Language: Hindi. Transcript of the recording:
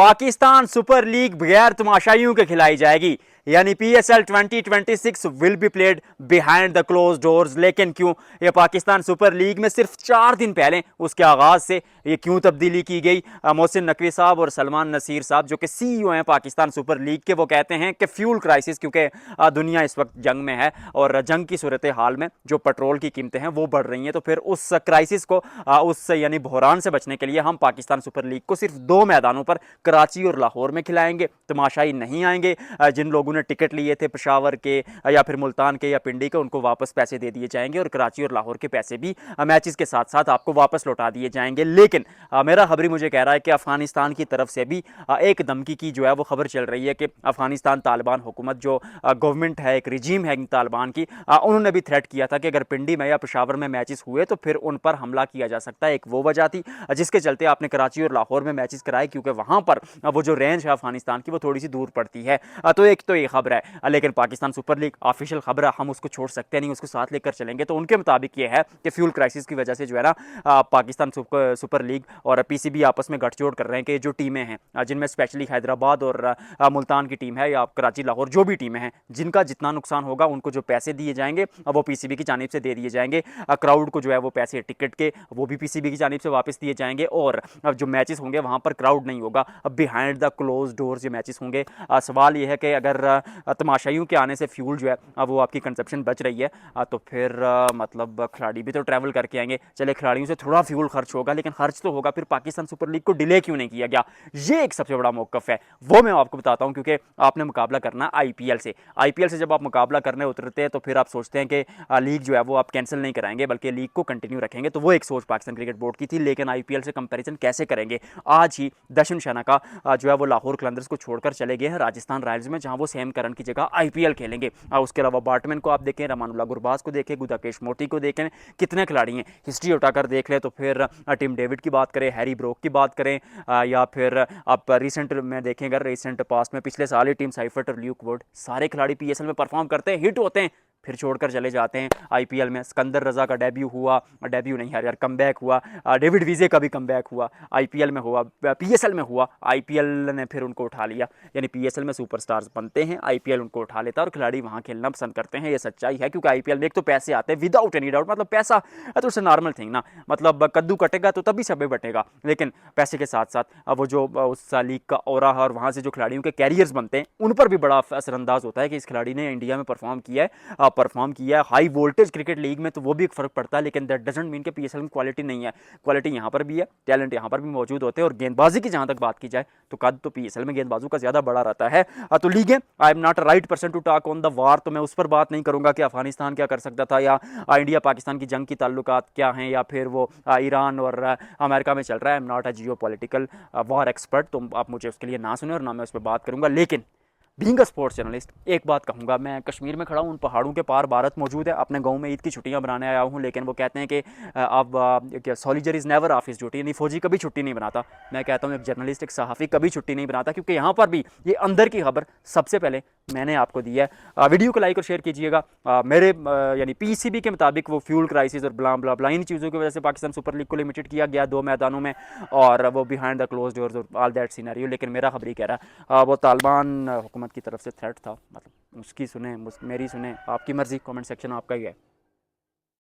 पाकिस्तान सुपर लीग बगैर तमाशाइयों के खिलाई जाएगी, यानी PSL 2026 will be played behind the close doors. लेकिन क्यों ये पाकिस्तान सुपर लीग में सिर्फ 4 दिन पहले उसके आगाज से ये क्यों तब्दीली की गई? मोहसिन नकवी साहब और सलमान नसीर साहब जो कि CEO हैं पाकिस्तान सुपर लीग के, वो कहते हैं कि फ्यूल क्राइसिस, क्योंकि दुनिया इस वक्त जंग में है और जंग की सूरत हाल में जो पेट्रोल की कीमतें हैं वो बढ़ रही हैं, तो फिर उस क्राइसिस को उस यानी बहरान से बचने के लिए हम पाकिस्तान सुपर लीग को सिर्फ 2 मैदानों पर, कराची और लाहौर में खिलाएंगे। तमाशाई नहीं आएंगे। जिन लोगों ने टिकट लिए थे पेशावर के या फिर मुल्तान के या पिंडी के, उनको वापस पैसे दे दिए जाएंगे और कराची और लाहौर के पैसे भी मैचेस के साथ साथ आपको वापस लौटा दिए जाएंगे। लेकिन मेरा खबरी मुझे कह रहा है कि अफगानिस्तान की तरफ से भी एक धमकी की जो है वो खबर चल रही है कि अफगानिस्तान तालिबान हुकूमत जो गवर्नमेंट है, एक रिजीम है तालिबान की, उन्होंने भी थ्रेट किया था कि अगर पिंडी में या पेशावर में मैचेस हुए तो फिर उन पर हमला किया जा सकता है। एक वो वजह थी जिसके चलते आपने कराची और लाहौर में मैचेस कराए, क्योंकि वहां पर वो जो रेंज है अफगानिस्तान की वो थोड़ी सी दूर पड़ती है। तो एक तो ये खबर है। लेकिन पाकिस्तान सुपर लीग ऑफिशियल खबर है, हम उसको छोड़ सकते नहीं, उसको साथ लेकर चलेंगे। तो उनके मुताबिक ये है कि फ्यूल क्राइसिस की वजह से जो है ना पाकिस्तान सुपर लीग और PCB आपस में गठजोड़ कर रहे हैं कि जो टीमें हैं जिनमें स्पेशली हैदराबाद और मुल्तान की टीम है या कराची लाहौर जो भी टीमें हैं, जिनका जितना नुकसान होगा उनको जो पैसे दिए जाएंगे वो PCB की जानिब से दे दिए जाएंगे। क्राउड को जो है वो पैसे टिकट के वो भी PCB की जानिब से वापस दिए जाएंगे। और अब जो मैचेस होंगे वहां पर क्राउड नहीं होगा, अब बिहाइंड द क्लोज डोर्स ये मैचेस होंगे। सवाल ये है कि अगर तमाशाइयों के आने से फ्यूल जो है वो आपकी कंजप्शन बच रही है, तो फिर मतलब खिलाड़ी भी तो ट्रैवल करके आएंगे। चले खिलाड़ियों से थोड़ा फ्यूल खर्च होगा, लेकिन खर्च तो होगा। फिर पाकिस्तान सुपर लीग को डिले क्यों नहीं किया गया, ये एक सबसे बड़ा मौकफ है, वो मैं आपको बताता हूं। क्योंकि आपने मुकाबला करना IPL से, IPL से जब आप मुकाबला करने उतरते हैं तो फिर आप सोचते हैं कि लीग जो है वो आप कैंसिल नहीं कराएंगे बल्कि लीग को कंटिन्यू रखेंगे। तो वो एक सोच पाकिस्तान क्रिकेट बोर्ड की थी। लेकिन IPL से कंपैरिजन कैसे करेंगे? आज ही दर्शन शनाका जो है वो लाहौर कलंदर्स को छोड़कर चले गए हैं राजस्थान रॉयल्स में, जहां वो सेम करन की जगह IPL खेलेंगे। उसके अलावा बाटमैन को आप देखें, रमानुल्लाह गुरबाज को देखें, गुदाकेश मोती को देखें, कितने खिलाड़ी हैं। हिस्ट्री उठाकर देख लें तो फिर टिम डेविड की बात करें, हैरी ब्रोक की बात करें, या फिर आप रिसेंट में देखें, अगर रिसेंट पास्ट में पिछले साल ही टीम साइफर्ट और ल्यूक वुड, सारे खिलाड़ी PSL में परफॉर्म करते हैं, हिट होते हैं, फिर छोड़कर चले जाते हैं। IPL में सिकंदर रजा का डेब्यू नहीं यार कमबैक हुआ, डेविड विजे का भी कमबैक हुआ, IPL में हुआ, PSL में हुआ, IPL ने फिर उनको उठा लिया। यानी PSL में सुपरस्टार्स बनते हैं, IPL उनको उठा लेता है और खिलाड़ी वहां खेलना पसंद करते हैं। ये सच्चाई है, क्योंकि IPL में एक तो पैसे आते हैं विदाउट एनी डाउट, मतलब पैसा तो उससे नॉर्मल थिंग ना, मतलब कद्दू कटेगा तो तभी सब बटेगा। लेकिन पैसे के साथ साथ वो जो उस लीग का ऑरा है और वहां से जो खिलाड़ियों के कैरियर्स बनते हैं उन पर भी बड़ा असरअंदाज होता है कि इस खिलाड़ी ने इंडिया में परफॉर्म किया है हाई वोल्टेज क्रिकेट लीग में, तो वो भी एक फर्क पड़ता है। लेकिन दैट डजंट मीन कि PSL में क्वालिटी नहीं है, क्वालिटी यहाँ पर भी है, टैलेंट यहाँ पर भी मौजूद होते हैं। और गेंदबाजी की जहां तक बात की जाए तो कद तो PSL में गेंदबाजों का ज्यादा बड़ा रहता है। तो लीगें, I am not a right person to talk on the war, तो मैं उस पर बात नहीं करूंगा कि अफगानिस्तान क्या कर सकता था या इंडिया पाकिस्तान की जंग की ताल्लुकात क्या हैं या फिर वो ईरान और अमेरिका में चल रहा है। आई am not a Jio political war expert, तो आप मुझे उसके लिए ना सुने और ना मैं उस पर बात करूंगा। लेकिन बीइंग अ स्पोर्ट्स जर्नलिस्ट एक बात कहूँगा, मैं कश्मीर में खड़ा हूँ, उन पहाड़ों के पार भारत मौजूद है, अपने गांव में ईद की छुट्टियां बनाने आया हूँ। लेकिन वो कहते हैं कि अब क्या soldier is never of his duty, यानी फौजी कभी छुट्टी नहीं बनाता। मैं कहता हूँ एक जर्नलिस्ट, एक सहाफ़ी कभी छुट्टी नहीं बनाता, क्योंकि यहाँ पर भी ये अंदर की खबर सबसे पहले मैंने आपको दी है। वीडियो को लाइक और शेयर कीजिएगा। मेरे यानी PCB के मुताबिक वो फ्यूल क्राइसिस और ब्ला ब्ला ब्ला इन चीज़ों की वजह से पाकिस्तान सुपर लीग को लिमिटेड किया गया 2 मैदानों में, और वो बिहाइंड द क्लोज डोर्स और ऑल दैट सीनरियो। लेकिन मेरा खबरी कह रहा है वो तालिबान हुकूमत की तरफ से थ्रेट था, मतलब उसकी सुने, मेरी सुने, आपकी मर्जी, कमेंट सेक्शन आपका ही है।